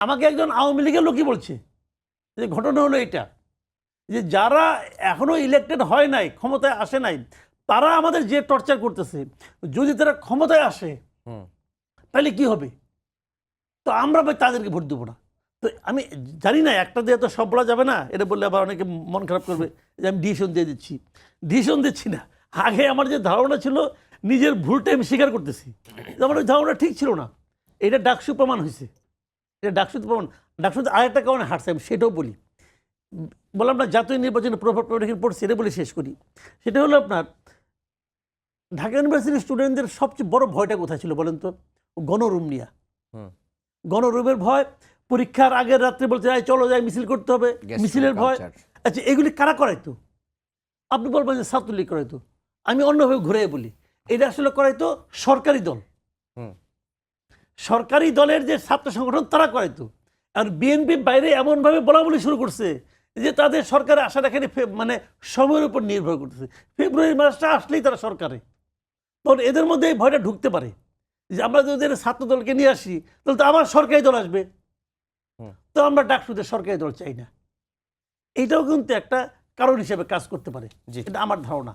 আমাকে একজন আওয়ামী লীগের লোকই বলছে যে ঘটনা হলো এটা, যে যারা এখনো ইলেক্টেড হয় নাই, ক্ষমতায় আসে নাই, তারা আমাদের যে টর্চার করতেছে, যদি তারা ক্ষমতায় আসে তাহলে কি হবে? তো আমরা ভাই তাদেরকে ভোট দেবো না। তো আমি জানি না, একটা দিয়ে তো সব বলা যাবে না, এটা বললে আবার অনেকে মন খারাপ করবে যে আমি ডিসিশন দিয়ে দিচ্ছি। ডিসিশন দিচ্ছি না, আগে আমার যে ধারণা ছিল নিজের ভুলটা আমি স্বীকার করতেছি, আমার ওই ধারণা ঠিক ছিল না। এটা ডাকসু প্রমাণ হয়েছে, এটা ডাকসুতে প্রমাণ। ডাকসুতে আরেকটা কারণে হারছে, আমি সেটাও বলি। বললাম না জাতীয় নির্বাচনে প্রভাব পড়ছে, এটা বলে শেষ করি। সেটা হলো আপনার ঢাকা ইউনিভার্সিটির স্টুডেন্টদের সবচেয়ে বড় ভয়টা কোথায় ছিল বলেন তো? গণরুম নিয়ে। গণরুমের ভয়, পরীক্ষার আগের রাত্রে বলছে চলো যাই মিছিল করতে হবে, মিছিলের ভয়। আচ্ছা, এগুলি কারা করাইতো? আপনি বলবেন যে ছাত্রলীগ করাইতো। আমি অন্যভাবে ঘুরে বলি, এটা আসলে করাইতো সরকারি দল। সরকারি দলের যে ছাত্র সংগঠন তারা করাইতো। আর বিএনপি বাইরে এমনভাবে বলা বলি শুরু করছে যে তাদের সরকারে আসার এখানে মানে সময়ের উপর নির্ভর করতেছে। ফেব্রুয়ারি মাসটা আসলেই তারা সরকারে, তখন এদের মধ্যে এই ভয়টা ঢুকতে পারে যে আমরা যদি ছাত্র দলকে নিয়ে আসি তাহলে তো আবার সরকারি দল আসবে, তো আমরা ডাকসুদের সরকারি দল চাই না। এটাও কিন্তু একটা কারণ হিসেবে কাজ করতে পারে, এটা আমার ধারণা।